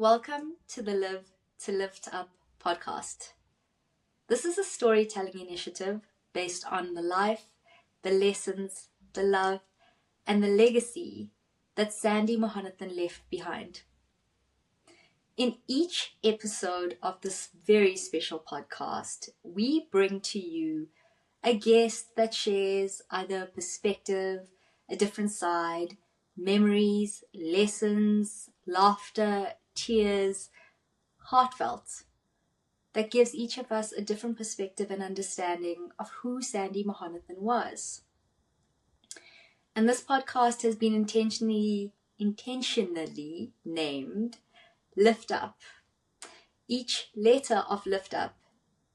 Welcome to the Live to Lift Up podcast. This is a storytelling initiative based on the life, the lessons, the love, and the legacy that Sandy Mohonathan left behind. In each episode of this very special podcast, we bring to you a guest that shares either a perspective, a different side, memories, lessons, laughter, tears, heartfelt, that gives each of us a different perspective and understanding of who Sandy Mohonathan was. And this podcast has been intentionally named Lift Up. Each letter of Lift Up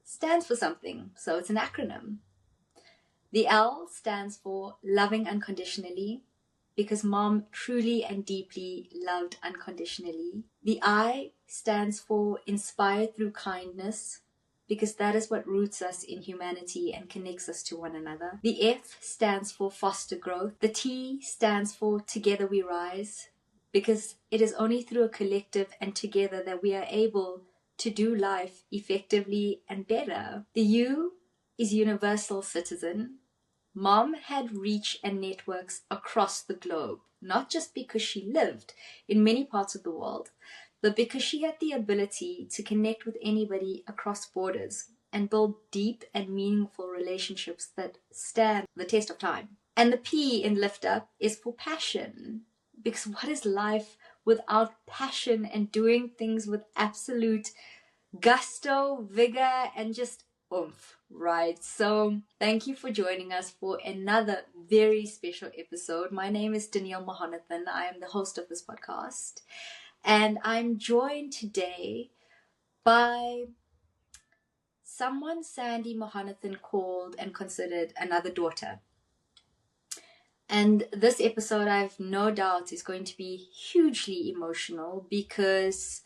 stands for something, so it's an acronym. The L stands for loving unconditionally, because Mom truly and deeply loved unconditionally. The I stands for inspired through kindness, because that is what roots us in humanity and connects us to one another. The F stands for foster growth. The T stands for together we rise, because it is only through a collective and together that we are able to do life effectively and better. The U is universal citizen. Mom had reach and networks across the globe, not just because she lived in many parts of the world, but because she had the ability to connect with anybody across borders and build deep and meaningful relationships that stand the test of time. And the P in Lift Up is for passion, because what is life without passion and doing things with absolute gusto, vigor, and just oomph, right? So thank you for joining us for another very special episode. My name is Denielle Mohonathan. I am the host of this podcast, and I'm joined today by someone Sandy Mohonathan called and considered another daughter. And this episode, I've no doubt, is going to be hugely emotional, because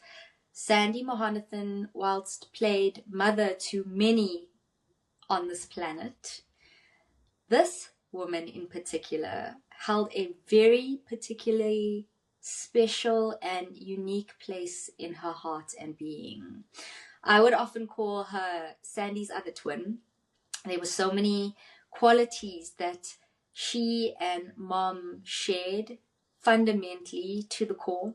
Sandy Mohonathan, whilst played mother to many on this planet, this woman in particular held a very particularly special and unique place in her heart and being. I would often call her Sandy's other twin. There were so many qualities that she and Mom shared fundamentally to the core.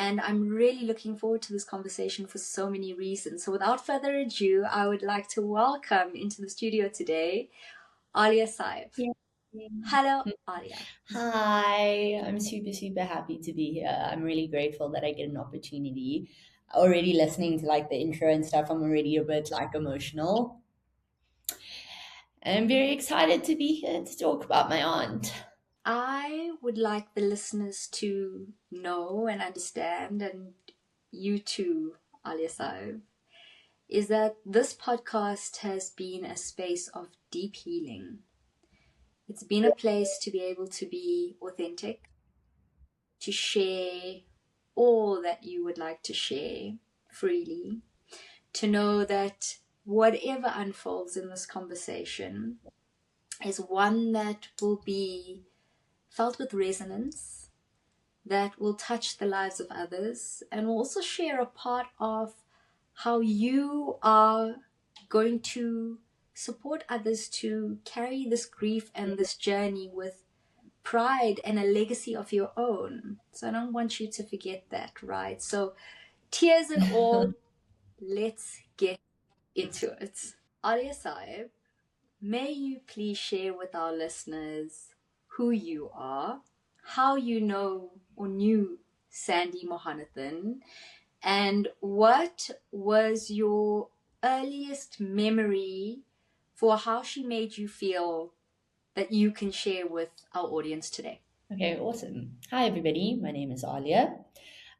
And I'm really looking forward to this conversation for so many reasons. So without further ado, I would like to welcome into the studio today Aalia Saib. Yeah. Hello, Aalia. Hi, I'm super happy to be here. I'm really grateful that I get an opportunity. Already listening to the intro and stuff, I'm already a bit emotional. And I'm very excited to be here to talk about my aunt. I would like the listeners to know and understand, and you too, Aalia Saib, is that this podcast has been a space of deep healing. It's been a place to be able to be authentic, to share all that you would like to share freely, to know that whatever unfolds in this conversation is one that will be felt with resonance, that will touch the lives of others, and will also share a part of how you are going to support others to carry this grief and this journey with pride and a legacy of your own. So I don't want you to forget that, right? So tears and all, let's get into it. Aalia Saib, may you please share with our listeners who you are, how you know or knew Sandy Mohonathan, and what was your earliest memory for how she made you feel that you can share with our audience today. Okay, awesome. Hi, everybody. My name is Aalia.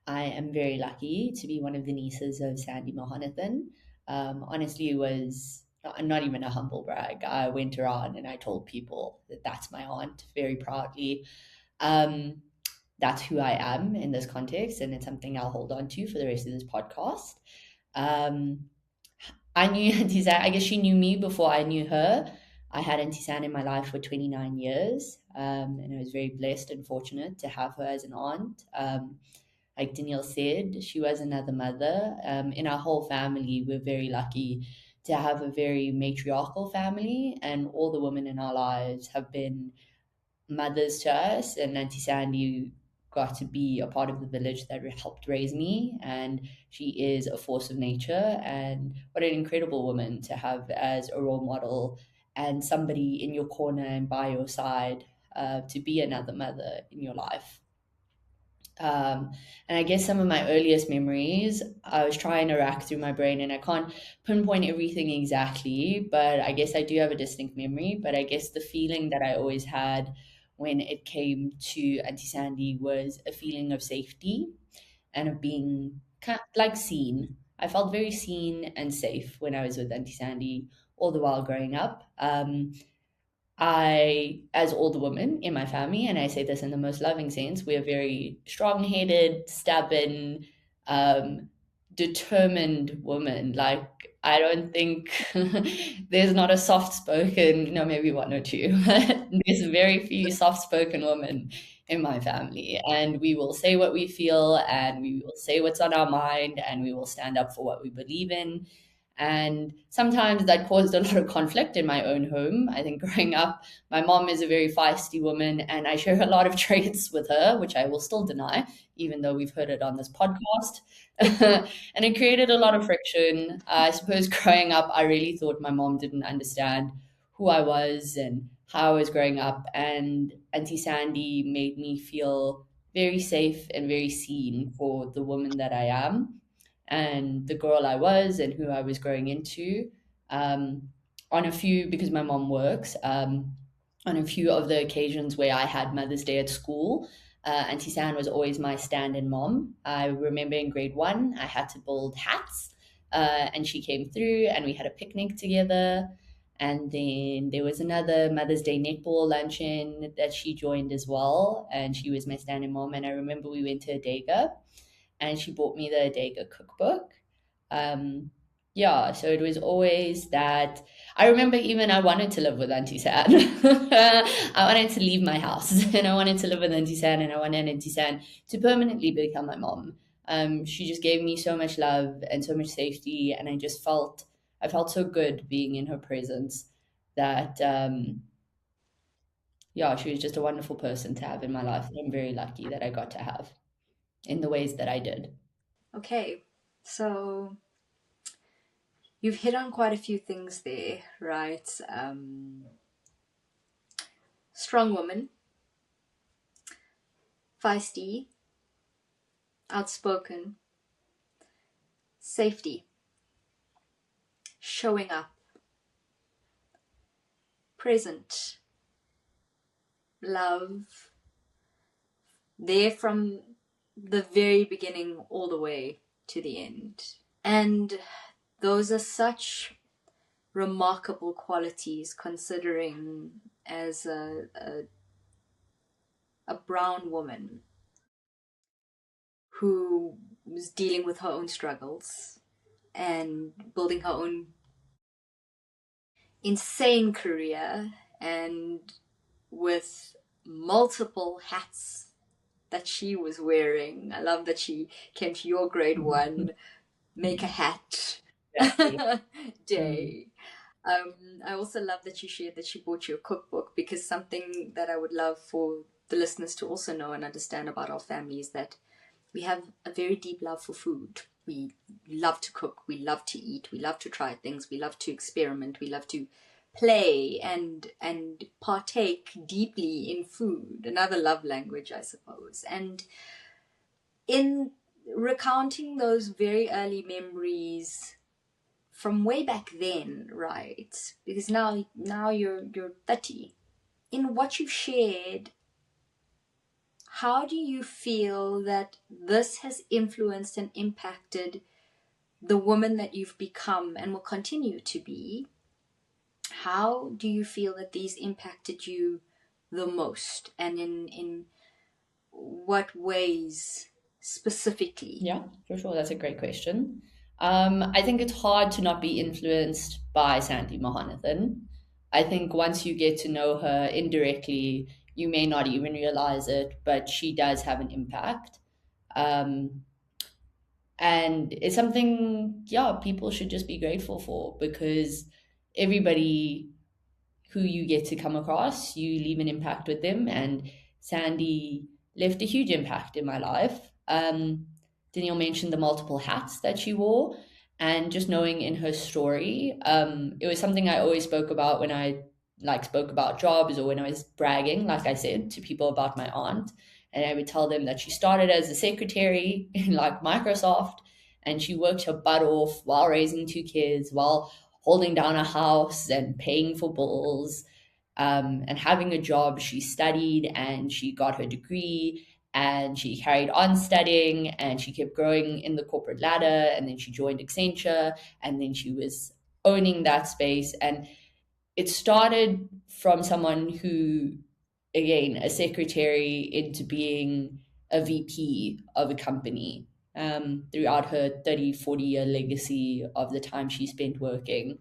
I am very lucky to be one of the nieces of Sandy Mohonathan. Honestly, it was not even a humble brag. I went around and I told people that that's my aunt very proudly. That's who I am in this context, and it's something I'll hold on to for the rest of this podcast. I knew Auntie San, I guess she knew me before I knew her. I had Auntie San in my life for 29 years, and I was very blessed and fortunate to have her as an aunt. like Denielle said, she was another mother. In our whole family, we're very lucky to have a very matriarchal family, and all the women in our lives have been mothers to us. And Auntie Sandy got to be a part of the village that helped raise me, and she is a force of nature. And what an incredible woman to have as a role model and somebody in your corner and by your side, to be another mother in your life. Um, and I guess some of my earliest memories, I was trying to rack through my brain and I can't pinpoint everything exactly, but I guess I do have a distinct memory. But I guess the feeling that I always had when it came to Auntie Sandy was a feeling of safety and of being kind like seen. I felt very seen and safe when I was with Auntie Sandy all the while growing up. I, as all the women in my family, and I say this in the most loving sense, we're very strong headed, stubborn, um, determined women. Like, I don't think there's not a soft spoken, no, maybe one or two. There's very few soft spoken women in my family. And we will say what we feel, and we will say what's on our mind, and we will stand up for what we believe in. And sometimes that caused a lot of conflict in my own home. I think growing up, my mom is a very feisty woman, and I share a lot of traits with her, which I will still deny, even though we've heard it on this podcast. And it created a lot of friction. I suppose growing up, I really thought my mom didn't understand who I was and how I was growing up. And Auntie Sandy made me feel very safe and very seen for the woman that I am and the girl I was and who I was growing into. Um, on a few, because my mom works, on a few of the occasions where I had Mother's Day at school, Auntie San was always my stand in mom. I remember in grade one, I had to build hats, and she came through and we had a picnic together. And then there was another Mother's Day netball luncheon that she joined as well. And she was my stand in mom. And I remember we went to a Dega and she bought me the Adega cookbook. Um, yeah, so it was always that. I remember even I wanted to live with Auntie San. I wanted to leave my house and I wanted to live with Auntie San and I wanted Auntie San to permanently become my mom. She just gave me so much love and so much safety, and I felt so good being in her presence that yeah, she was just a wonderful person to have in my life. I'm very lucky that I got to have in the ways that I did. Okay, so you've hit on quite a few things there, right? Strong woman, feisty, outspoken, safety, showing up, present, love, there from the very beginning all the way to the end. And those are such remarkable qualities, considering as a brown woman who was dealing with her own struggles and building her own insane career, and with multiple hats that she was wearing. I love that she came to your grade one make a hat day. I also love that you shared that she bought you a cookbook, because something that I would love for the listeners to also know and understand about our family is that we have a very deep love for food. We love to cook, we love to eat, we love to try things, we love to experiment, we love to play and partake deeply in food. Another love language, I suppose. And in recounting those very early memories from way back then, right? Because now you're 30. In what you've shared, how do you feel that this has influenced and impacted the woman that you've become and will continue to be? How do you feel that these impacted you the most, and in what ways specifically? Yeah, for sure. That's a great question. I think it's hard to not be influenced by Sandy Mohonathan. I think once you get to know her indirectly, you may not even realize it, but she does have an impact. Um, and it's something, yeah, people should just be grateful for, because everybody who you get to come across, you leave an impact with them. And Sandy left a huge impact in my life. Danielle mentioned the multiple hats that she wore, and just knowing in her story, it was something I always spoke about when I spoke about jobs, or when I was bragging, like I said, to people about my aunt. And I would tell them that she started as a secretary in like Microsoft, and she worked her butt off while raising two kids, while holding down a house and paying for bills, and having a job. She studied and she got her degree, and she carried on studying, and she kept growing in the corporate ladder, and then she joined Accenture, and then she was owning that space. And it started from someone who, again, a secretary, into being a VP of a company, throughout her 30, 40-year legacy of the time she spent working.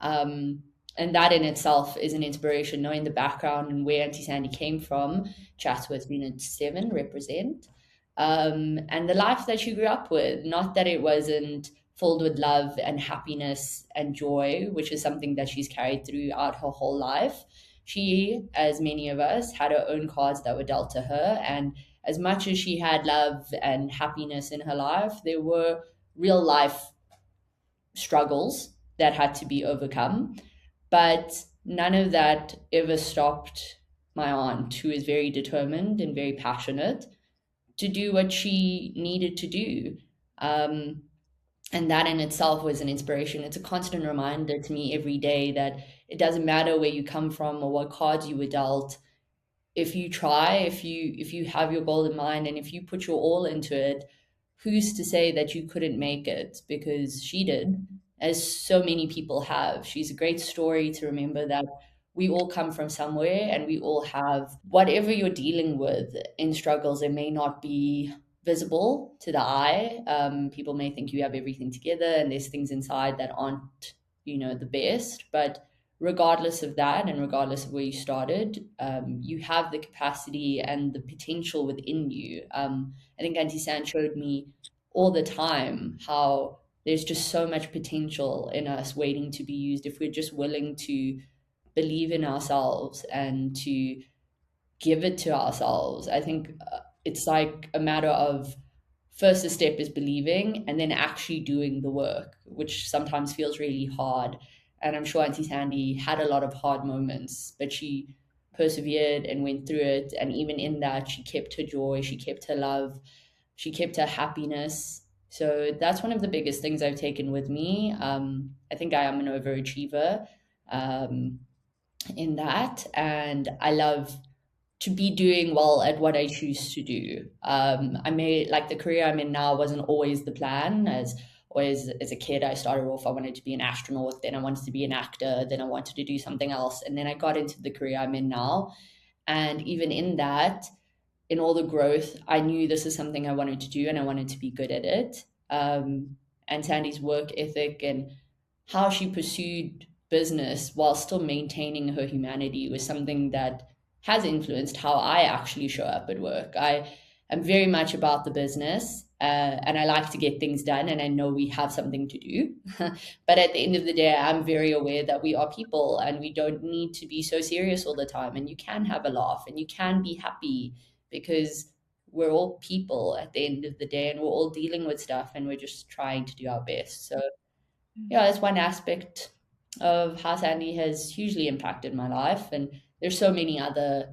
Um, and that in itself is an inspiration, knowing the background and where Auntie Sandy came from. Chatsworth Unit 7 represent. And the life that she grew up with. Not that it wasn't filled with love and happiness and joy, which is something that she's carried throughout her whole life. She, as many of us, had her own cards that were dealt to her. And as much as she had love and happiness in her life, there were real life struggles that had to be overcome. But none of that ever stopped my aunt, who is very determined and very passionate, to do what she needed to do. Um, and that in itself was an inspiration. It's a constant reminder to me every day that it doesn't matter where you come from or what cards you were dealt. If you try, if you have your goal in mind, and if you put your all into it, who's to say that you couldn't make it? Because she did, as so many people have. She's a great story to remember that we all come from somewhere, and we all have whatever you're dealing with in struggles. It may not be visible to the eye. People may think you have everything together, and there's things inside that aren't, the best. But regardless of that, and regardless of where you started, you have the capacity and the potential within you. I think Auntie San showed me all the time how there's just so much potential in us waiting to be used, if we're just willing to believe in ourselves and to give it to ourselves. I think it's like a matter of, first the step is believing, and then actually doing the work, which sometimes feels really hard. And I'm sure Auntie Sandy had a lot of hard moments, but she persevered and went through it. And even in that, she kept her joy, she kept her love, she kept her happiness. So that's one of the biggest things I've taken with me. I think I am an overachiever, um, in that, and I love to be doing well at what I choose to do. I may like the career I'm in now wasn't always the plan. As always, as a kid, I started off, I wanted to be an astronaut, then I wanted to be an actor, then I wanted to do something else, and then I got into the career I'm in now. And even in that, in all the growth, I knew this is something I wanted to do, and I wanted to be good at it. And Sandy's work ethic and how she pursued business while still maintaining her humanity was something that has influenced how I actually show up at work. I am very much about the business, and I like to get things done, and I know we have something to do. But at the end of the day, I'm very aware that we are people, and we don't need to be so serious all the time. And you can have a laugh, and you can be happy, because we're all people at the end of the day, and we're all dealing with stuff, and we're just trying to do our best. So yeah, that's one aspect of how Sandy has hugely impacted my life. And there's so many other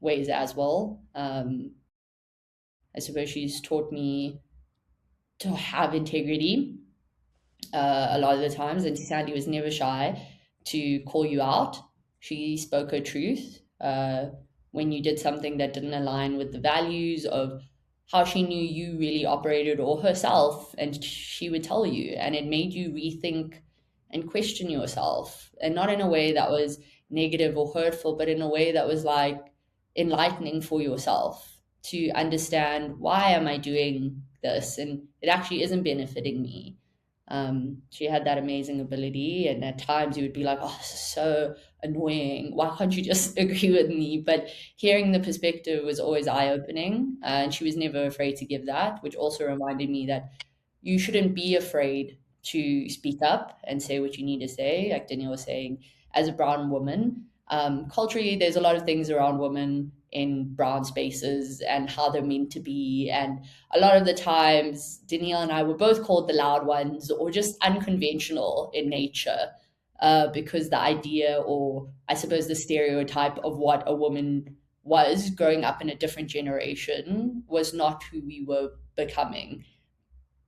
ways as well. I suppose she's taught me to have integrity, a lot of the times. And Sandy was never shy to call you out. She spoke her truth when you did something that didn't align with the values of how she knew you really operated, or herself, and she would tell you. And it made you rethink and question yourself, and not in a way that was negative or hurtful, but in a way that was like enlightening for yourself, to understand, why am I doing this, and it actually isn't benefiting me. She had that amazing ability, and at times you would be like, oh, this is so annoying. Why can't you just agree with me? But hearing the perspective was always eye-opening, and she was never afraid to give that, which also reminded me that you shouldn't be afraid to speak up and say what you need to say. Like Danielle was saying, as a brown woman, culturally, there's a lot of things around women in brown spaces and how they're meant to be. And a lot of the times, Danielle and I were both called the loud ones or just unconventional in nature. Because the idea, or I suppose the stereotype of what a woman was growing up in a different generation, was not who we were becoming.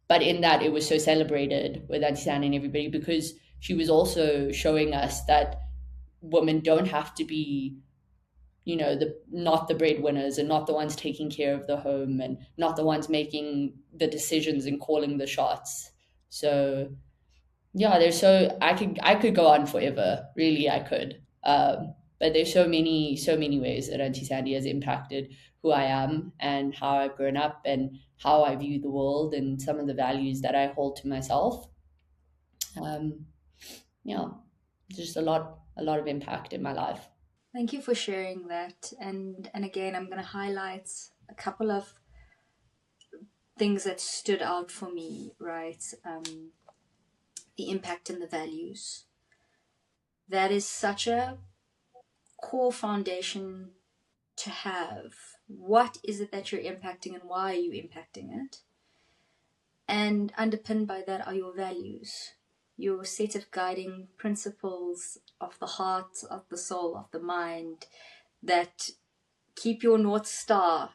But in that, it was so celebrated with Auntie Sandy and everybody, because she was also showing us that women don't have to be, the not the breadwinners and not the ones taking care of the home and not the ones making the decisions and calling the shots. So yeah, I could go on forever. Really, I could. But there's so many ways that Auntie Sandy has impacted who I am and how I've grown up and how I view the world and some of the values that I hold to myself. Um, yeah, just a lot of impact in my life. Thank you for sharing that. And again, I'm going to highlight a couple of things that stood out for me, right? The impact and the values. That is such a core foundation to have. What is it that you're impacting and why are you impacting it? And underpinned by that are your values, your set of guiding principles of the heart, of the soul, of the mind that keep your North Star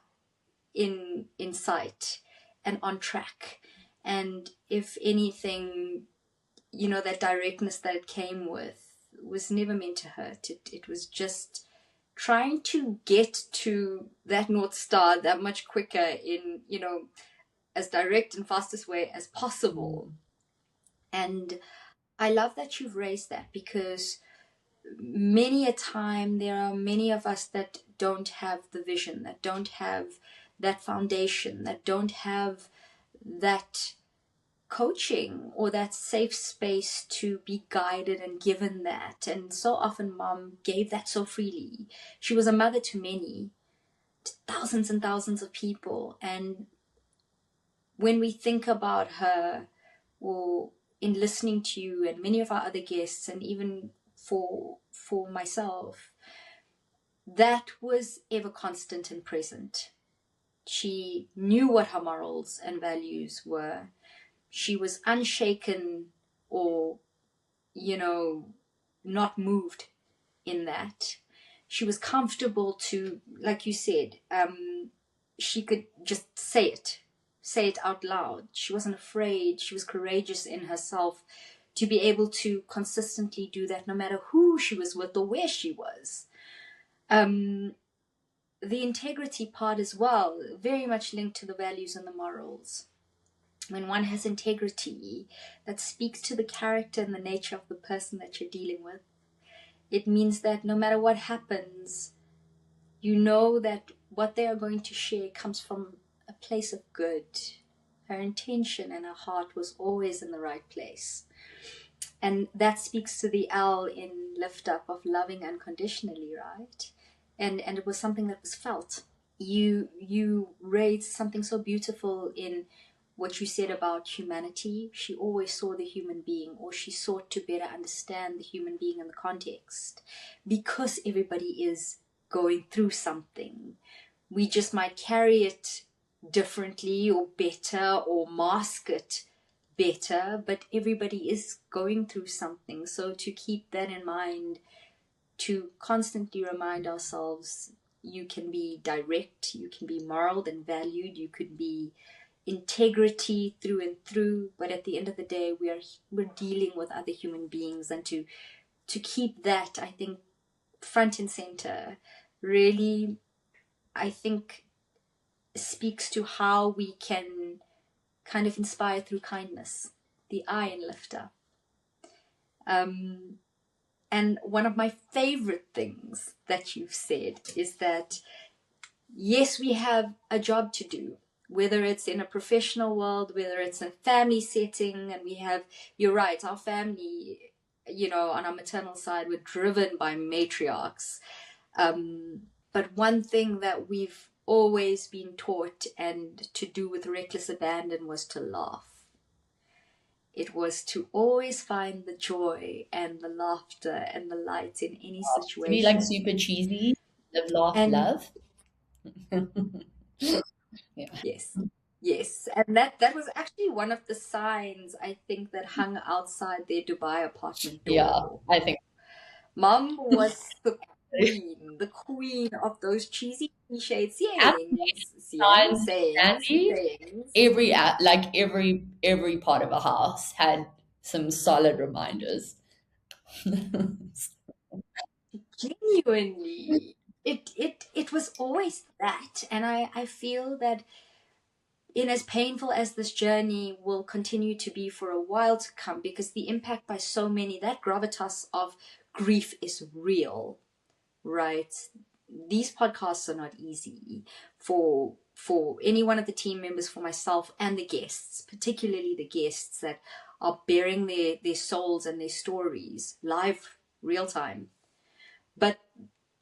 in sight and on track. And if anything, that directness that it came with was never meant to hurt. It was just trying to get to that North Star that much quicker in, as direct and fastest way as possible. And I love that you've raised that, because many a time there are many of us that don't have the vision, that don't have that foundation, that don't have that coaching or that safe space to be guided and given that. And so often mom gave that so freely. She was a mother to many, to thousands and thousands of people. And when we think about her, or in listening to you and many of our other guests, and even for myself, that was ever constant and present. She knew what her morals and values were. She was unshaken or, not moved in that. She was comfortable to, like you said, she could just say it out loud. She wasn't afraid. She was courageous in herself to be able to consistently do that no matter who she was with or where she was. The integrity part as well, very much linked to the values and the morals. When one has integrity, that speaks to the character and the nature of the person that you're dealing with. It means that no matter what happens, you know that what they are going to share comes from a place of good. Her intention and her heart was always in the right place. And that speaks to the L in Lift Up of loving unconditionally, right? And it was something that was felt. You raised something so beautiful in what you said about humanity. She always saw the human being, or she sought to better understand the human being in the context, because everybody is going through something. We just might carry it differently or better or mask it better, but everybody is going through something. So to keep that in mind, to constantly remind ourselves, you can be direct, you can be moral and valued, you could be integrity through and through, but at the end of the day, we're dealing with other human beings. And to keep that, I think, front and center really, I think, speaks to how we can kind of inspire through kindness, the I in Lifter. And one of my favorite things that you've said is that, yes, we have a job to do. whether it's in a professional world, whether it's a family setting. And we have, you're right, our family, on our maternal side, we're driven by matriarchs. But one thing that we've always been taught and to do with reckless abandon was to laugh. It was to always find the joy and the laughter and the light in any To be like situation. super cheesy, live, laugh, And love. Yeah. yes, yes. And that was actually one of the signs, I think, that hung outside their Dubai apartment Yeah, door. I think. Mom was the queen of those cheesy cliched Actually, sayings, signs Sandy, sayings. every part of a house had some solid reminders. Genuinely, it was always that. And I feel that, in as painful as this journey will continue to be for a while to come, because the impact by so many, that gravitas of grief is real, right? These podcasts are not easy for any one of the team members, for myself and the guests, particularly the guests that are bearing their souls and their stories live, real time. But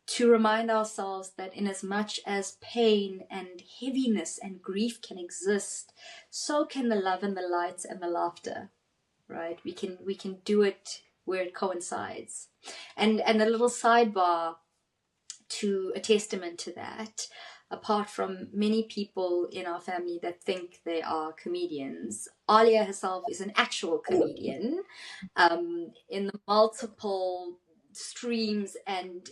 to remind ourselves that in as much as pain and heaviness and grief can exist, so can the love and the light and the laughter, right? We can do it where it coincides. And a little sidebar, to a testament to that, apart from many people in our family that think they are comedians, Aalia herself is an actual comedian, in the multiple streams and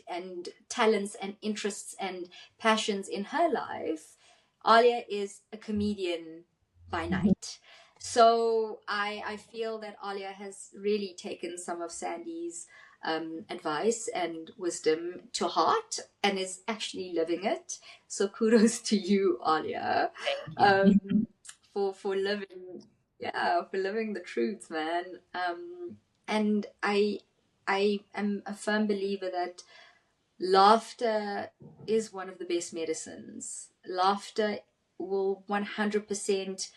talents and interests and passions in her life. Aalia is a comedian by night. So I feel that Aalia has really taken some of Sandy's advice and wisdom to heart and is actually living it. So kudos to you, Aalia, for living, for living the truth, man. And I am a firm believer that laughter is one of the best medicines. Laughter will 100%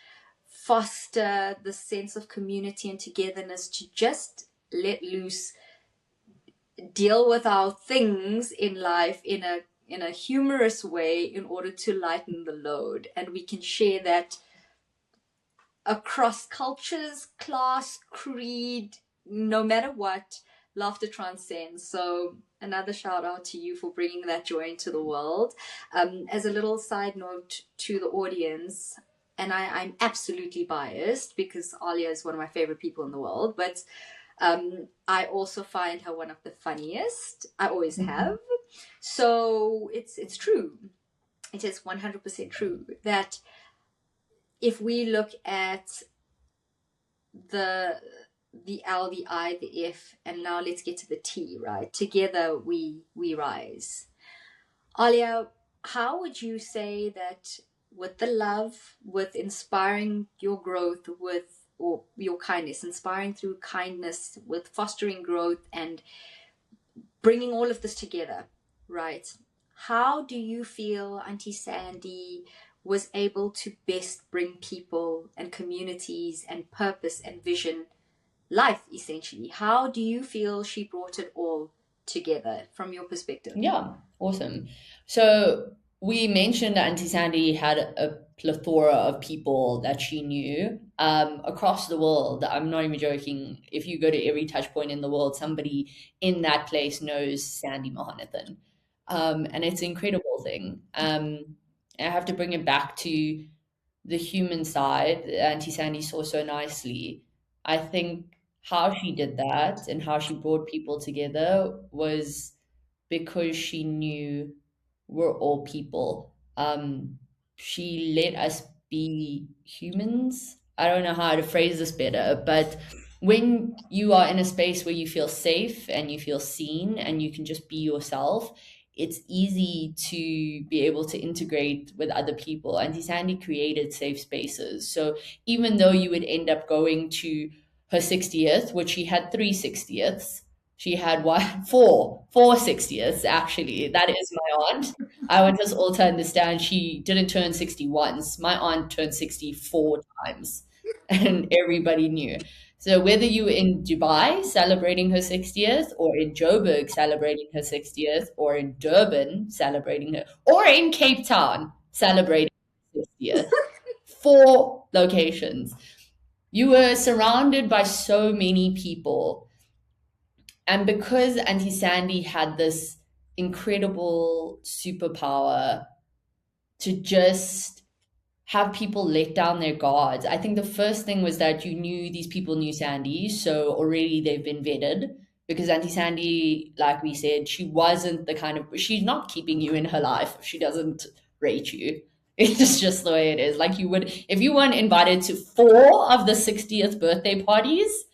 foster the sense of community and togetherness, to just let loose, deal with our things in life in a humorous way in order to lighten the load. And we can share that across cultures, class, creed, no matter what. Laughter transcends. So another shout out to you for bringing that joy into the world. As a little side note to the audience, and I'm absolutely biased because Aalia is one of my favorite people in the world, but I also find her one of the funniest. I always have. So it's true. It is 100% true that if we look at the L, the I, the F, and now let's get to the T, right? Together we rise. Aalia, how would you say that, with the love, with inspiring your growth, or your kindness, inspiring through kindness, with fostering growth and bringing all of this together, right? How do you feel Auntie Sandy was able to best bring people and communities and purpose and vision, life essentially? How do you feel she brought it all together from your perspective? Yeah, awesome. So we mentioned that Auntie Sandy had a plethora of people that she knew across the world. I'm not even joking. If you go to every touch point in the world, somebody in that place knows Sandy Mohonathan. And it's an incredible thing. I have to bring it back to the human side that Auntie Sandy saw so nicely. I think how she did that and how she brought people together was because she knew we're all people. She let us be humans. I don't know how to phrase this better, but when you are in a space where you feel safe and you feel seen and you can just be yourself, it's easy to be able to integrate with other people. Auntie Sandy created safe spaces. So even though you would end up going to her 60th, which she had 3 60ths, she had what, four 60ths actually. That is my aunt. I want us all to understand she didn't turn 60 once. My aunt turned 64 times, and everybody knew. So whether you were in Dubai celebrating her 60th, or in Joburg celebrating her 60th, or in Durban celebrating her, or in Cape Town celebrating her 60th, four locations, you were surrounded by so many people. And because Auntie Sandy had this incredible superpower to just have people let down their guards. I think the first thing was that you knew these people knew Sandy, so already they've been vetted. Because Auntie Sandy, like we said, she wasn't the kind of, she's not keeping you in her life if she doesn't rate you. It's just the way it is. Like you would, if you weren't invited to four of the 60th birthday parties.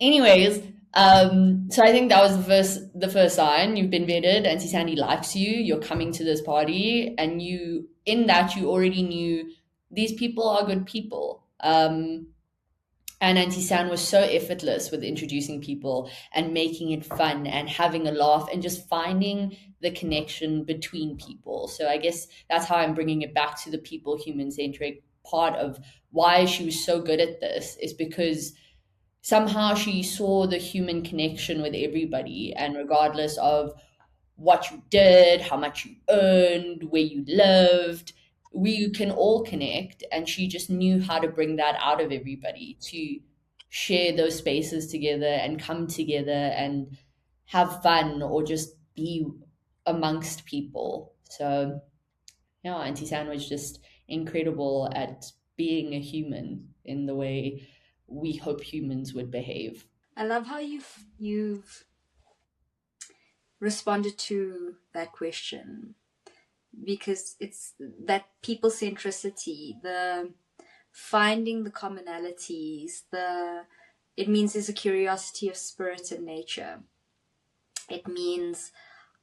Anyways, so I think that was the first sign. You've been vetted. Auntie Sandy likes you. You're coming to this party, and you in that you already knew these people are good people. And Auntie San was so effortless with introducing people and making it fun and having a laugh and just finding the connection between people. So I guess that's how I'm bringing it back to the people human centric part of why she was so good at this, is because somehow she saw the human connection with everybody, and regardless of what you did, how much you earned, where you lived, we can all connect. And she just knew how to bring that out of everybody to share those spaces together and come together and have fun or just be amongst people. So yeah, Auntie San was just incredible at being a human in the way we hope humans would behave. I love how you've responded to that question, because it's that people centricity, the finding the commonalities, it means there's a curiosity of spirit and nature. It means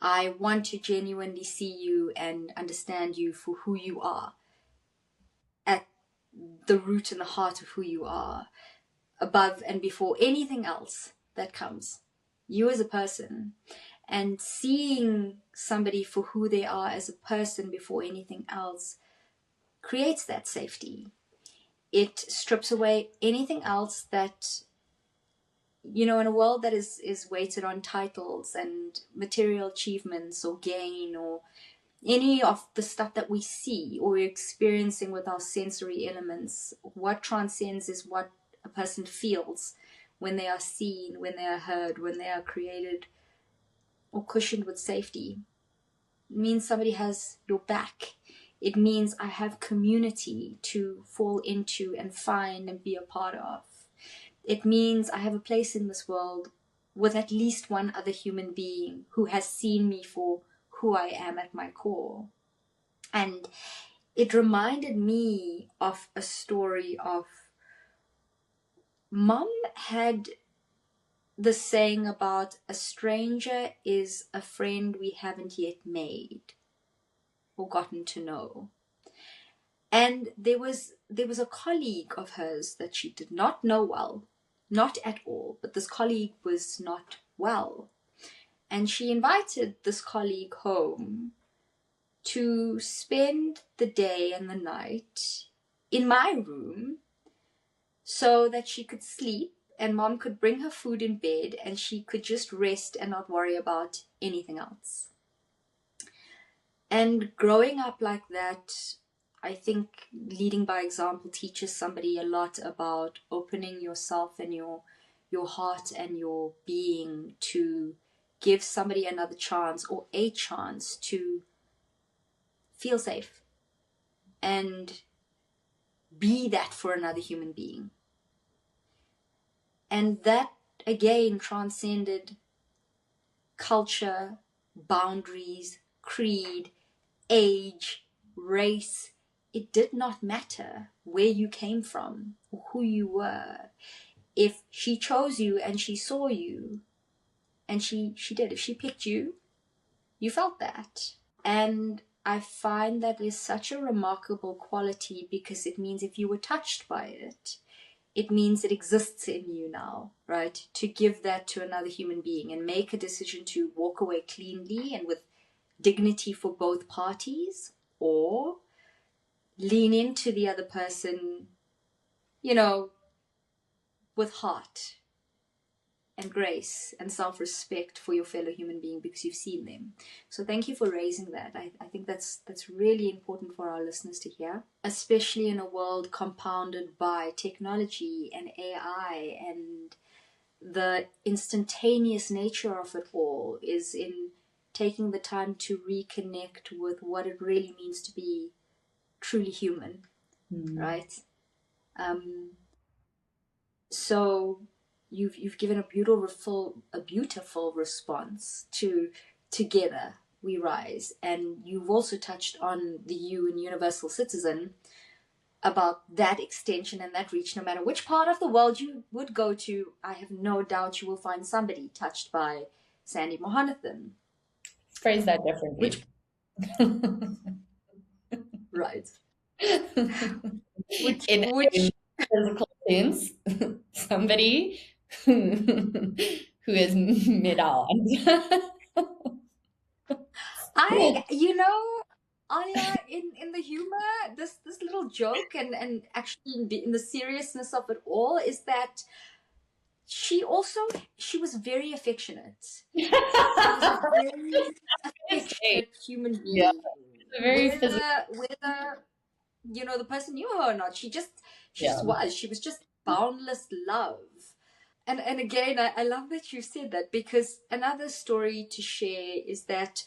I want to genuinely see you and understand you for who you are, at the root and the heart of who you are, above and before anything else that comes. You as a person, and seeing somebody for who they are as a person before anything else creates that safety. It strips away anything else that, in a world that is weighted on titles and material achievements or gain or any of the stuff that we see or we're experiencing with our sensory elements. What transcends is what a person feels when they are seen, when they are heard, when they are created or cushioned with safety. It means somebody has your back. It means I have community to fall into and find and be a part of. It means I have a place in this world with at least one other human being who has seen me for who I am at my core. And it reminded me of a story of Mom had the saying about a stranger is a friend we haven't yet made or gotten to know. And there was a colleague of hers that she did not know well, not at all, but this colleague was not well. And she invited this colleague home to spend the day and the night in my room so that she could sleep and Mom could bring her food in bed and she could just rest and not worry about anything else. And growing up like that, I think leading by example teaches somebody a lot about opening yourself and your heart and your being to give somebody another chance or a chance to feel safe and be that for another human being. And that again transcended culture, boundaries, creed, age, race. It did not matter where you came from or who you were. If she chose you and she saw you, and she did, if she picked you, you felt that. And I find that is such a remarkable quality, because it means if you were touched by it, it means it exists in you now, right? To give that to another human being and make a decision to walk away cleanly and with dignity for both parties, or lean into the other person, you know, with heart and grace and self-respect for your fellow human being because you've seen them. So thank you for raising that. I think that's really important for our listeners to hear, especially in a world compounded by technology and AI, and the instantaneous nature of it all is in taking the time to reconnect with what it really means to be truly human, right? So you've given a beautiful response to Together We Rise, and you've also touched on the U in Universal Citizen, about that extension and that reach. No matter which part of the world you would go to, I have no doubt you will find somebody touched by Sandy Mohonathan. Phrase that differently. Which right. In Which physical sense, somebody who is mid on. Aalia, in the humor, this little joke and actually in the seriousness of it all is that she was very affectionate. She was a very affectionate human Yeah, being. very physical. Whether the person knew her or not, she just Yeah. was. She was just boundless love. And again, I love that you said that, because another story to share is that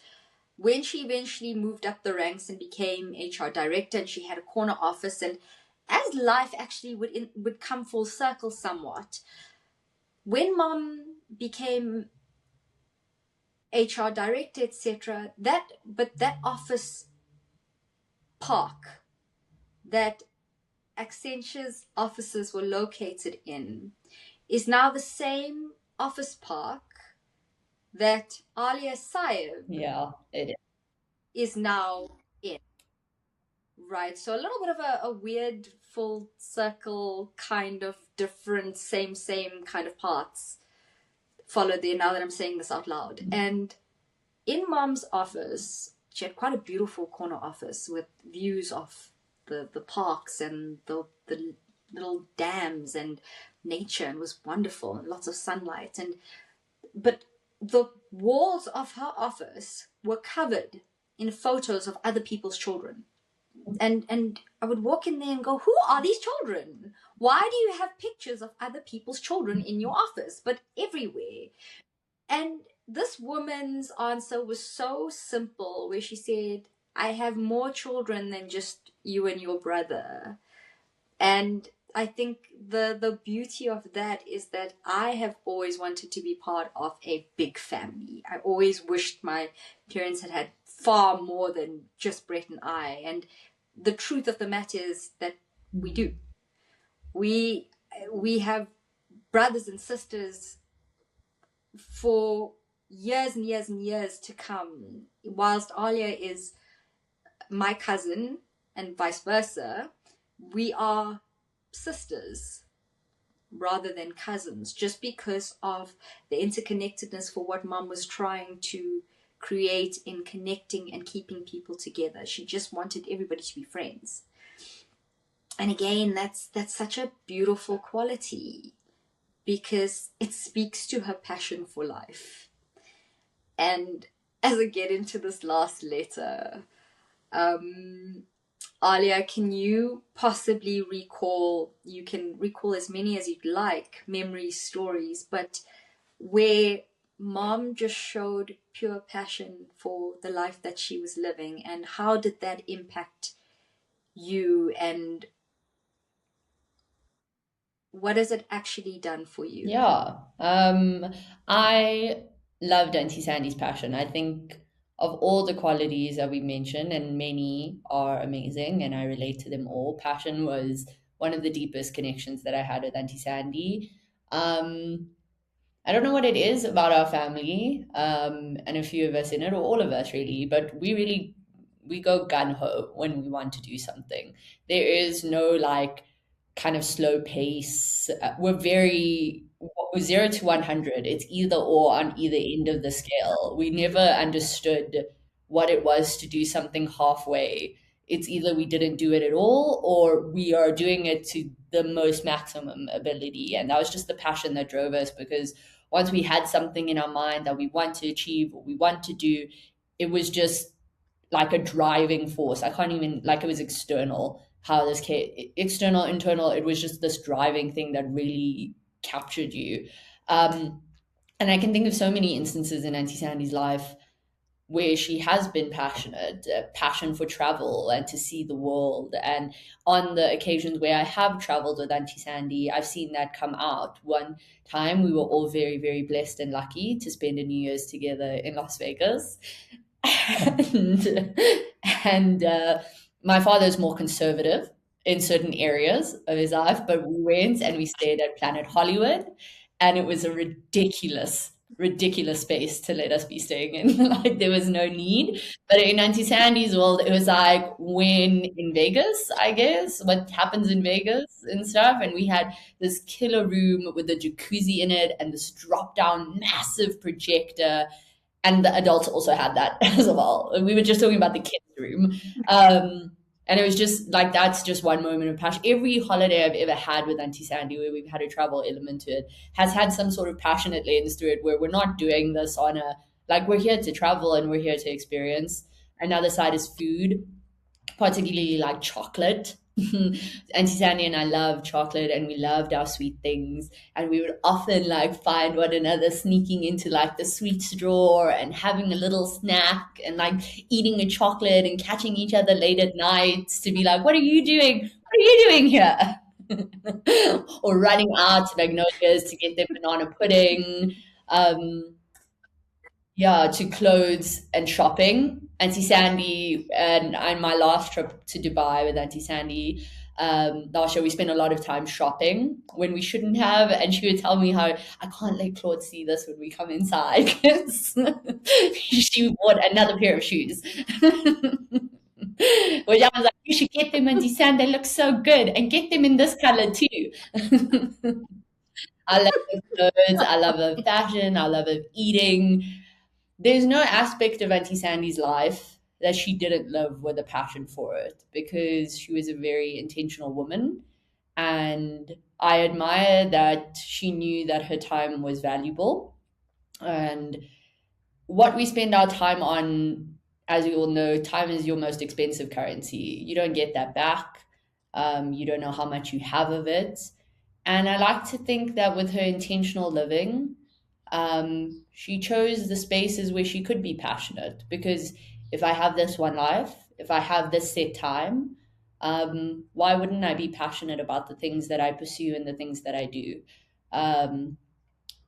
when she eventually moved up the ranks and became HR director, and she had a corner office, and as life actually would come full circle somewhat, when mom became HR director, etc., that office park that Accenture's offices were located in is now the same office park that Aalia Saib it is now in. Right, so a little bit of a weird full circle kind of different, same kind of parts followed there, now that I'm saying this out loud. And in mom's office, she had quite a beautiful corner office with views of the parks and the little dams and nature, and was wonderful, and lots of sunlight. But the walls of her office were covered in photos of other people's children. And I would walk in there and go, who are these children? Why do you have pictures of other people's children in your office, but everywhere? And this woman's answer was so simple, where she said, I have more children than just you and your brother. And I think the beauty of that is that I have always wanted to be part of a big family. I always wished my parents had far more than just Brett and I. And the truth of the matter is that we do. We have brothers and sisters for years and years and years to come. Whilst Aalia is my cousin and vice versa, we are sisters rather than cousins, just because of the interconnectedness for what mom was trying to create in connecting and keeping people together. She just wanted everybody to be friends. And again, that's such a beautiful quality, because it speaks to her passion for life. And as I get into this last letter, Aalia, can you possibly recall, you can recall as many as you'd like, memories, stories, but where mom just showed pure passion for the life that she was living, and how did that impact you, and what has it actually done for you? Yeah. I loved Auntie Sandy's passion. I think of all the qualities that we mentioned, and many are amazing, and I relate to them all, passion was one of the deepest connections that I had with Auntie Sandy. I don't know what it is about our family, and a few of us in it, or all of us really, but we go gun ho when we want to do something. There is no like kind of slow pace. We're very 0 to 100. It's either or on either end of the scale. We never understood what it was to do something halfway. It's either we didn't do it at all or we are doing it to the most maximum ability. And that was just the passion that drove us, because once we had something in our mind that we want to achieve or we want to do, it was just like a driving force. I can't even, like, it was external. How this came, external, internal, it was just this driving thing that really captured you. And I can think of so many instances in Auntie Sandy's life where she has been passionate, passion for travel and to see the world. And on the occasions where I have traveled with Auntie Sandy, I've seen that come out. One time we were all very, very blessed and lucky to spend a New Year's together in Las Vegas. And my father is more conservative in certain areas of his life, but we went and we stayed at Planet Hollywood, and it was a ridiculous space to let us be staying in. Like, there was no need. But in Auntie Sandy's world, it was like when in Vegas, I guess, what happens in Vegas and stuff. And we had this killer room with a jacuzzi in it and this drop down massive projector, and the adults also had that as well. We were just talking about the kids' room. And it was just like, that's just one moment of passion. Every holiday I've ever had with Auntie Sandy where we've had a travel element to it has had some sort of passionate lens to it, where we're not doing this on a, like, we're here to travel and we're here to experience. Another side is food, particularly like chocolate. Auntie Sandy and I love chocolate, and we loved our sweet things. And we would often like find one another sneaking into like the sweets drawer and having a little snack and like eating a chocolate and catching each other late at night to be like, "What are you doing? What are you doing here?" Or running out to Magnolia's to get their banana pudding. Um, yeah, to clothes and shopping. Auntie Sandy and my last trip to Dubai with Auntie Sandy, last year we spent a lot of time shopping when we shouldn't have, and she would tell me how I can't let Claude see this when we come inside, 'cause she bought another pair of shoes. Which I was like, you should get them, Auntie Sandy. They look so good, and get them in this color too. I love her clothes. I love her fashion. I love her eating. There's no aspect of Auntie Sandy's life that she didn't love with a passion for it, because she was a very intentional woman. And I admire that she knew that her time was valuable. And what we spend our time on, as we all know, time is your most expensive currency. You don't get that back. You don't know how much you have of it. And I like to think that with her intentional living, she chose the spaces where she could be passionate, because if I have this one life, if I have this set time, why wouldn't I be passionate about the things that I pursue and the things that I do? Um,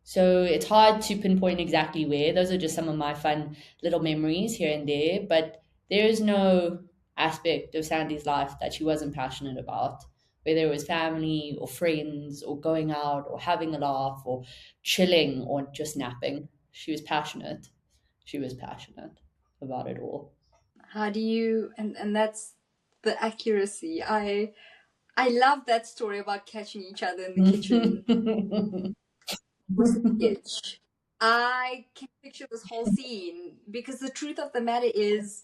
so it's hard to pinpoint exactly where. Those are just some of my fun little memories here and there. But there is no aspect of Sandy's life that she wasn't passionate about, whether it was family or friends or going out or having a laugh or chilling or just napping. She was passionate. She was passionate about it all. How do you, and that's the accuracy. I love that story about catching each other in the kitchen. Was a sketch. I can picture this whole scene, because the truth of the matter is,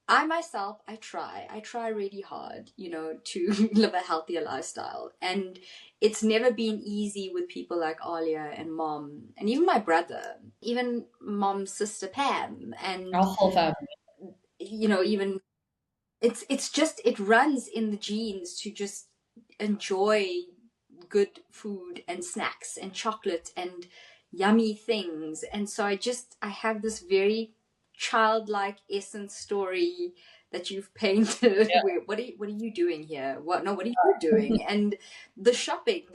I myself, I try really hard, to live a healthier lifestyle. And it's never been easy with people like Aalia and mom, and even my brother, even mom's sister Pam, and, Our whole family. even it's just, it runs in the genes to just enjoy good food and snacks and chocolate and yummy things. And so I have this very childlike essence story that you've painted. Yeah. Where, what are you doing here? What are you doing? And the shopping,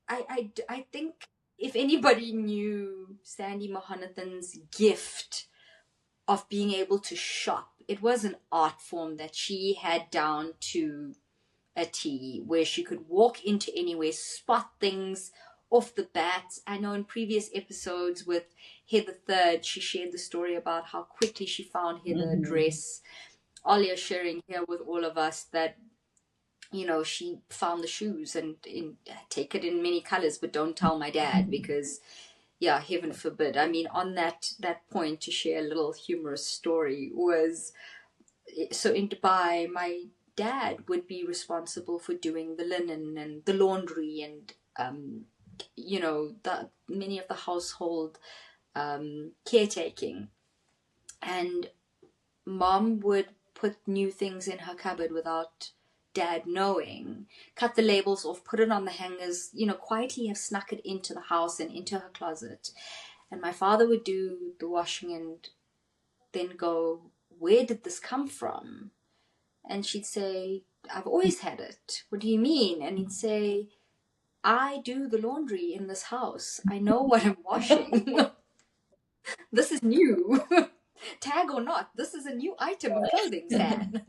I think if anybody knew Sandy Mohonathan's gift of being able to shop, it was an art form that she had down to a T, where she could walk into anywhere, spot things off the bat. I know in previous episodes with Heather Third, she shared the story about how quickly she found Heather a dress. Aalia sharing here with all of us that she found the shoes and take it in many colors, but don't tell my dad because, yeah, heaven forbid. I mean, on that point, to share a little humorous story was, so in Dubai, my dad would be responsible for doing the linen and the laundry and many of the household caretaking, and mom would put new things in her cupboard without dad knowing, cut the labels off, put it on the hangers, quietly have snuck it into the house and into her closet. And my father would do the washing and then go, where did this come from? And she'd say, I've always had it. What do you mean? And he'd say, I do the laundry in this house. I know what I'm washing. This is new. Tag or not, this is a new item of clothing, Stan.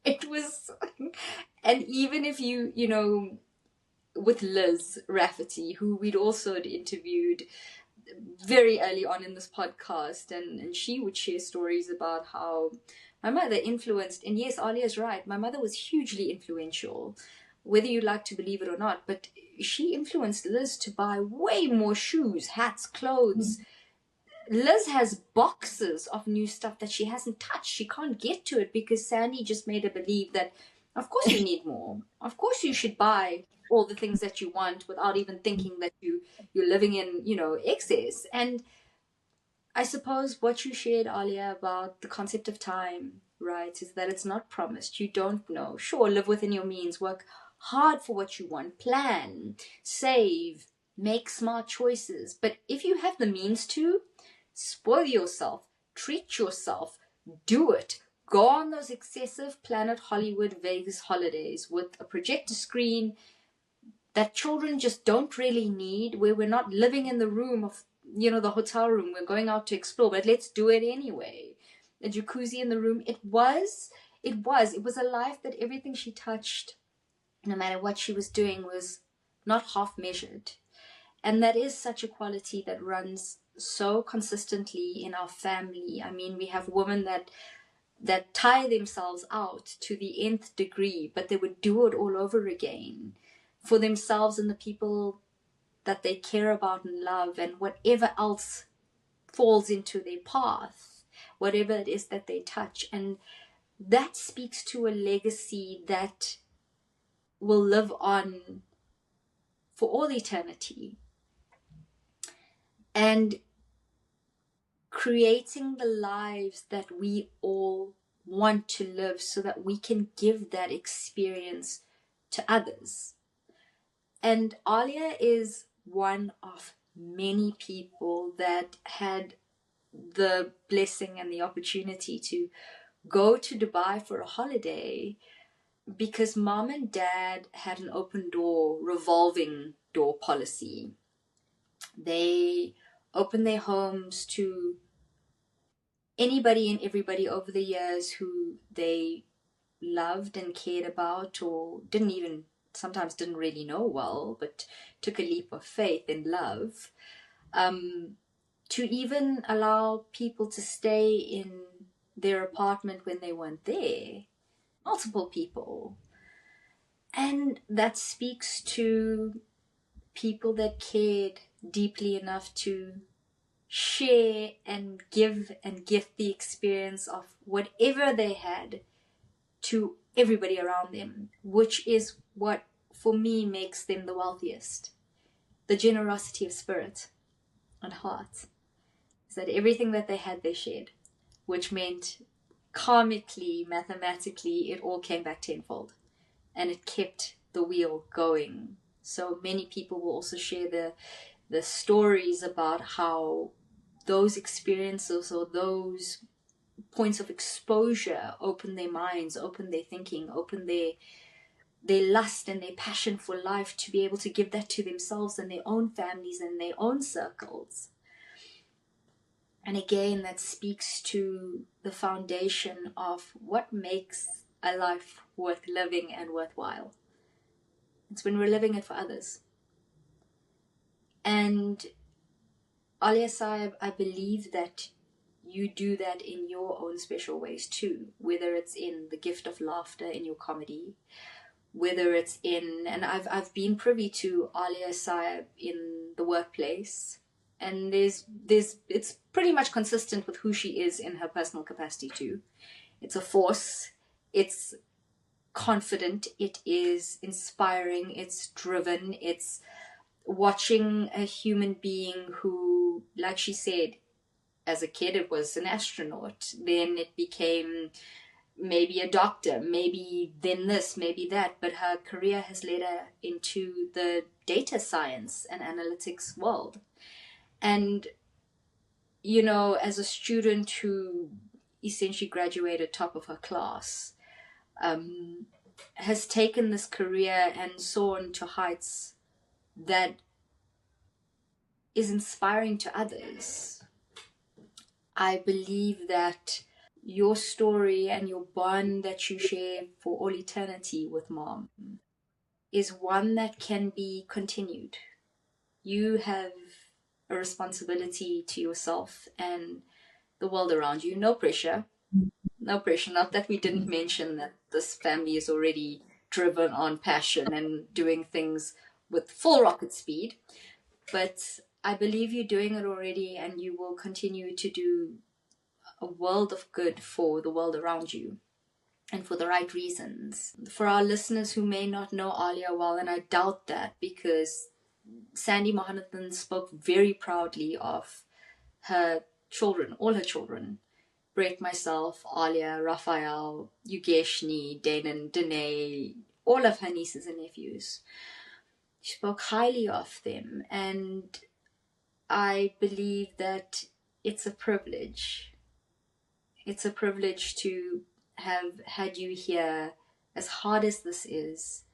It was, and even if with Liz Rafferty, who we'd also interviewed very early on in this podcast, and she would share stories about how my mother influenced, and yes, Alia's right, my mother was hugely influential, whether you like to believe it or not, but she influenced Liz to buy way more shoes, hats, clothes. Liz has boxes of new stuff that she hasn't touched. She can't get to it because Sandy just made her believe that, of course, you need more. Of course, you should buy all the things that you want without even thinking that you're living in, excess. And I suppose what you shared, Alia, about the concept of time, right, is that it's not promised. You don't know. Sure, live within your means, work hard for what you want, plan, save, make smart choices. But if you have the means to, spoil yourself, treat yourself, do it. Go on those excessive Planet Hollywood Vegas holidays with a projector screen that children just don't really need, where we're not living in the room of, the hotel room. We're going out to explore, but let's do it anyway. A jacuzzi in the room. It was a life that everything she touched, no matter what she was doing, was not half measured. And that is such a quality that runs so consistently in our family. I mean, we have women that tire themselves out to the nth degree, but they would do it all over again for themselves and the people that they care about and love, and whatever else falls into their path, whatever it is that they touch. And that speaks to a legacy that will live on for all eternity. And creating the lives that we all want to live so that we can give that experience to others. And Alia is one of many people that had the blessing and the opportunity to go to Dubai for a holiday because mom and dad had an open door, revolving door policy. They opened their homes to anybody and everybody over the years who they loved and cared about, or sometimes didn't really know well, but took a leap of faith in love, to even allow people to stay in their apartment when they weren't there, multiple people. And that speaks to people that cared deeply enough to share and give and gift the experience of whatever they had to everybody around them, which is what for me makes them the wealthiest. The generosity of spirit and heart is that everything that they had, they shared, which meant karmically, mathematically, it all came back tenfold, and it kept the wheel going. So many people will also share the stories about how those experiences or those points of exposure open their minds, open their thinking, open their lust and their passion for life to be able to give that to themselves and their own families and their own circles. And again, that speaks to the foundation of what makes a life worth living and worthwhile. It's when we're living it for others. And Aalia Saib, I believe that you do that in your own special ways too, whether it's in the gift of laughter in your comedy, whether it's in, and I've been privy to Aalia Saib in the workplace, and there's it's pretty much consistent with who she is in her personal capacity too. It's a force, it's confident, it is inspiring, it's driven, it's watching a human being who, like she said, as a kid it was an astronaut, then it became maybe a doctor, maybe then this, maybe that, but her career has led her into the data science and analytics world. And, you know, as a student who essentially graduated top of her class, has taken this career and soared to heights that is inspiring to others. I believe that your story and your bond that you share for all eternity with mom is one that can be continued. You have a responsibility to yourself and the world around you. No pressure. No pressure. Not that we didn't mention that this family is already driven on passion and doing things with full rocket speed. But I believe you're doing it already, and you will continue to do a world of good for the world around you, and for the right reasons. For our listeners who may not know Aalia well, and I doubt that because Sandy Mohonathan spoke very proudly of her children, all her children. Brett, myself, Aalia, Raphael, Yugeshni, Danon, Danae, all of her nieces and nephews. She spoke highly of them, and I believe that it's a privilege. It's a privilege to have had you here, as hard as this is,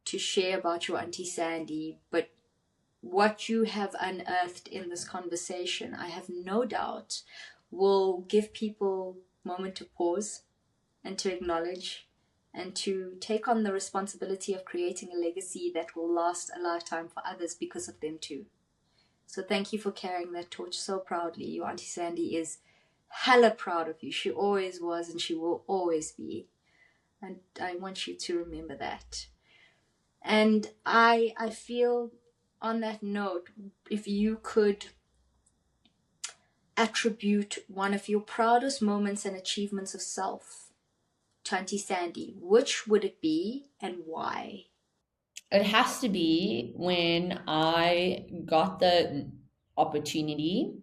to share about your Auntie Sandy, but what you have unearthed in this conversation, I have no doubt, will give people a moment to pause and to acknowledge and to take on the responsibility of creating a legacy that will last a lifetime for others because of them too. So thank you for carrying that torch so proudly. Your Auntie Sandy is hella proud of you. She always was, and she will always be. And I want you to remember that. And I feel, on that note, if you could attribute one of your proudest moments and achievements of self to Auntie Sandy, which would it be and why? It has to be when I got the opportunity,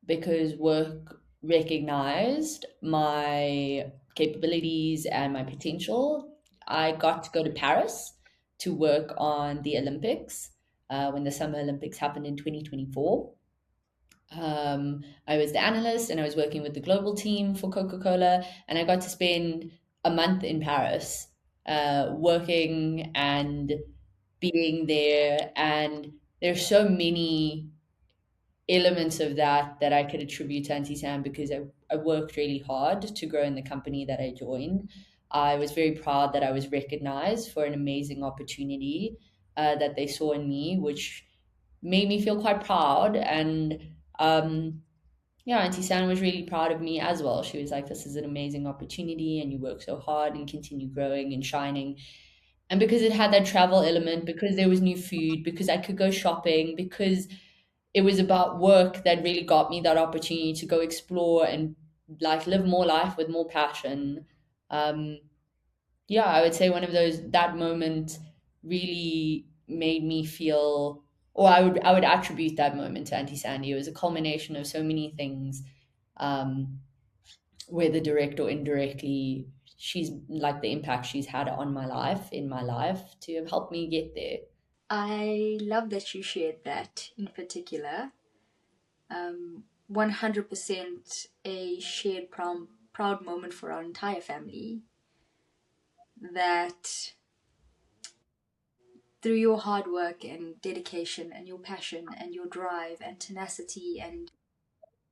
because work recognized my capabilities and my potential. I got to go to Paris to work on the Olympics when the Summer Olympics happened in 2024. I was the analyst and I was working with the global team for Coca-Cola, and I got to spend a month in Paris working and being there. And there's so many elements of that I could attribute to Auntie Sam, because I worked really hard to grow in the company that I joined. I was very proud that I was recognized for an amazing opportunity that they saw in me, which made me feel quite proud. And yeah, Auntie Sam was really proud of me as well. She was like, "This is an amazing opportunity, and you work so hard and continue growing and shining." And because it had that travel element, because there was new food, because I could go shopping, because it was about work that really got me that opportunity to go explore and like live more life with more passion. Um, yeah, I would say one of those, that moment really made me feel, or I would attribute that moment to Auntie Sandy. It was a culmination of so many things, um, whether direct or indirectly, she's like the impact she's had on my life, in my life, to have helped me get there. I love that you shared that in particular. 100% a shared proud moment for our entire family, that through your hard work and dedication and your passion and your drive and tenacity and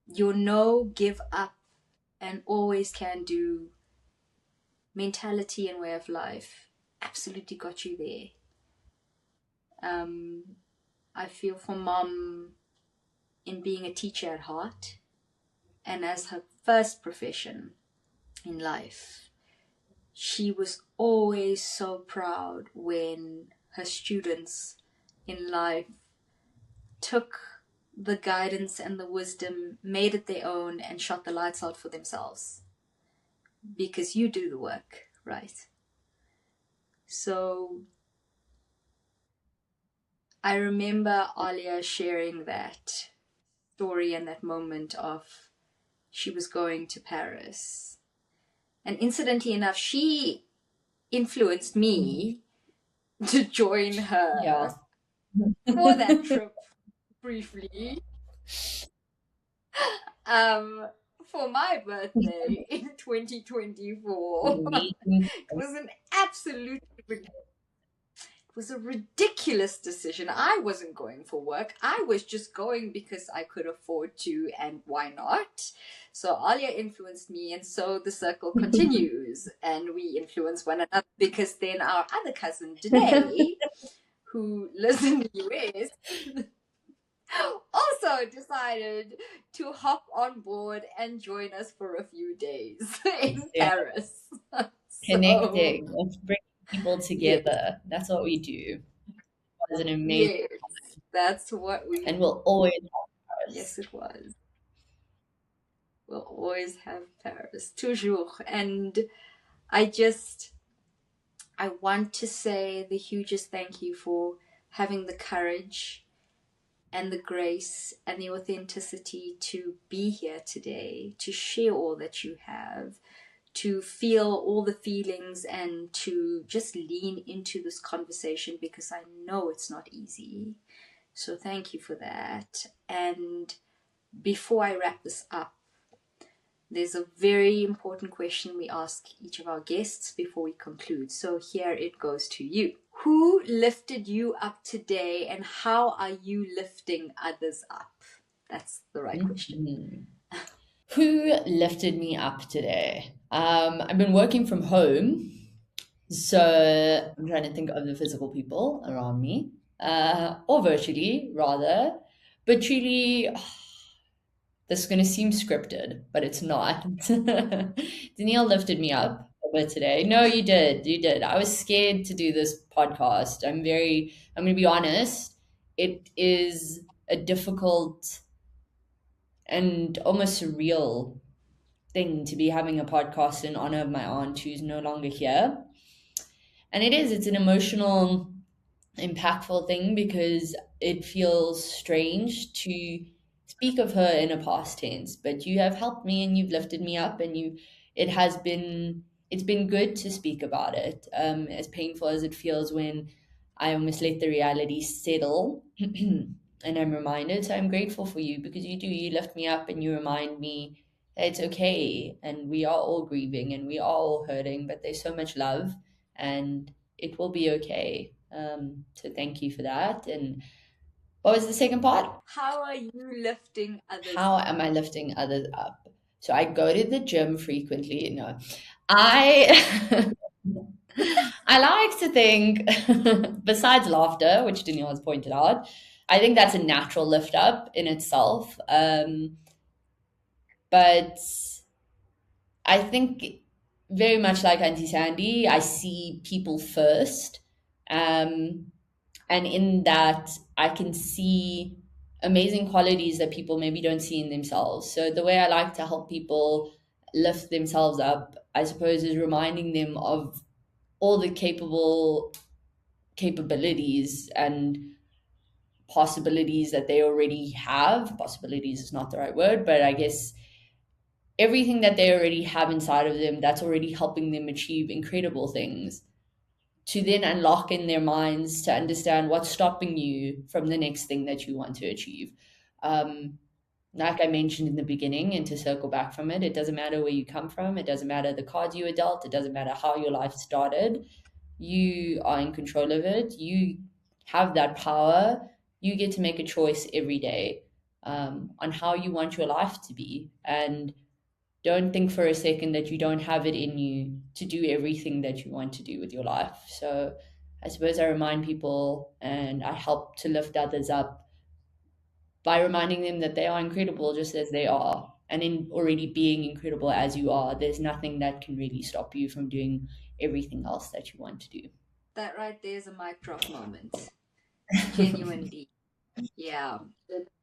your no give up and always can do mentality and way of life absolutely got you there. I feel for mom, in being a teacher at heart, and as her first profession in life, she was always so proud when her students in life took the guidance and the wisdom, made it their own, and shot the lights out for themselves. Because you do the work, right? So I remember Aalia sharing that story and that moment of she was going to Paris. And incidentally enough, she influenced me to join Yeah. her for that trip briefly. Um, for my birthday in 2024. Amazing. It was an absolute was a ridiculous decision. I wasn't going for work. I was just going because I could afford to, and why not? So Alia influenced me, and so the circle continues, and we influence one another because then our other cousin, Denielle, who lives in the US, also decided to hop on board and join us for a few days in Yeah. Paris. So, Connecting. Let's bring people yes, together. That's what we do. It was an amazing, yes, that's what we, and we'll always have yes, us. it was. We'll always have Paris, toujours. And I just, I want to say the hugest thank you for having the courage and the grace and the authenticity to be here today, to share all that you have, to feel all the feelings, and to just lean into this conversation because I know it's not easy. So thank you for that. And before I wrap this up, there's a very important question we ask each of our guests before we conclude. So here it goes to you. Who lifted you up today, and how are you lifting others up? That's the right question. Mhm. Who lifted me up today? I've been working from home, so I'm trying to think of the physical people around me, or virtually rather. But truly, this is going to seem scripted, but it's not. Danielle lifted me up a bit today. No, you did. You did. I was scared to do this podcast. I'm going to be honest. It is a difficult and almost surreal thing to be having a podcast in honor of my aunt who's no longer here. And it's an emotional, impactful thing because it feels strange to speak of her in a past tense. But you have helped me and you've lifted me up, and it has been, it's been good to speak about it. As painful as it feels when I almost let the reality settle. And I'm reminded, so I'm grateful for you because you lift me up and you remind me that it's okay and we are all grieving and we are all hurting, but there's so much love and it will be okay. So thank you for that. And what was the second part? How are you lifting others How up? am I lifting others up? So I go to the gym frequently. No, I I like to think, besides laughter, which Danielle has pointed out, I think that's a natural lift up in itself. But I think very much like Auntie Sandy, I see people first. Um, and in that I can see amazing qualities that people maybe don't see in themselves. So the way I like to help people lift themselves up, I suppose, is reminding them of all the capabilities and possibilities that they already have. Possibilities is not the right word, but I guess everything that they already have inside of them that's already helping them achieve incredible things, to then unlock in their minds to understand what's stopping you from the next thing that you want to achieve. Um, like I mentioned in the beginning, and to circle back from it, it doesn't matter where you come from, it doesn't matter the cards you were dealt, it doesn't matter how your life started. You are in control of it. You have that power. You get to make a choice every day on how you want your life to be. And don't think for a second that you don't have it in you to do everything that you want to do with your life. So I suppose I remind people and I help to lift others up by reminding them that they are incredible just as they are. and in already being incredible as you are, there's nothing that can really stop you from doing everything else that you want to do. That right there's a mic drop moment. Genuinely. Yeah.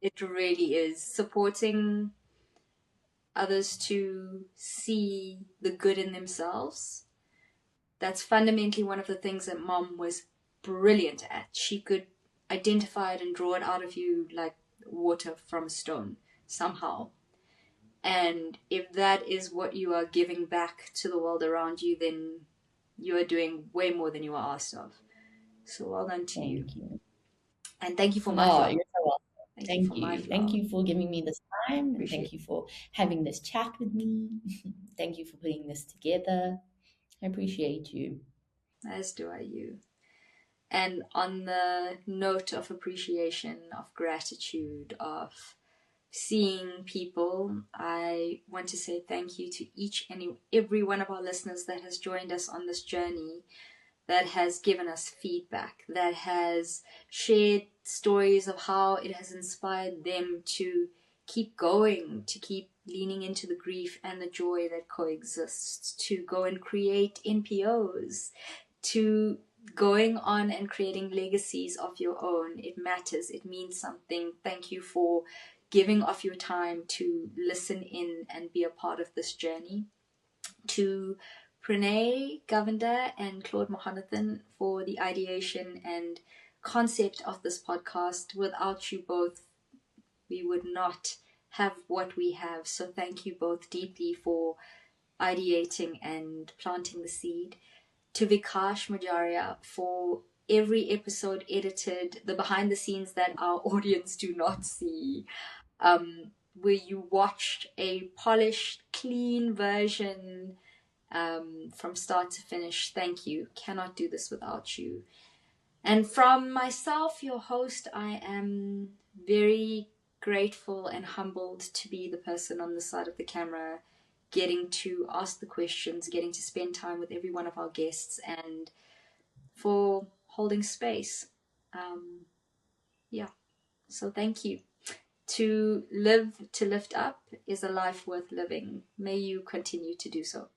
It really is. Supporting others to see the good in themselves. That's fundamentally one of the things that Mom was brilliant at. She could identify it and draw it out of you like water from a stone somehow. And if that is what you are giving back to the world around you, then you are doing way more than you are asked of. So well done to you. Thank you. And thank you for my Oh, flower. you're so welcome. Thank you for Thank my you. Thank flower. you for giving me this time, and Appreciate thank you for having this chat with me. Thank you for putting this together. I appreciate you. it. As do I you. And on the note of appreciation, of gratitude, of seeing people, I want to say thank you to each and every one of our listeners that has joined us on this journey, that has given us feedback, that has shared stories of how it has inspired them to keep going, to keep leaning into the grief and the joy that coexists, to go and create NPOs, to going on and creating legacies of your own. It matters. It means something. Thank you for giving of your time to listen in and be a part of this journey. To Pranay Govender and Claude Mohonathan for the ideation and concept of this podcast. Without you both, we would not have what we have. So thank you both deeply for ideating and planting the seed. To Vikash Majaria for every episode edited, the behind the scenes that our audience do not see, where you watched a polished, clean version from start to finish. Thank you. Cannot do this without you. And from myself, your host, I am very grateful and humbled to be the person on the side of the camera, getting to ask the questions, getting to spend time with every one of our guests, and for holding space. Yeah, so thank you. To live to lift up is a life worth living. May you continue to do so.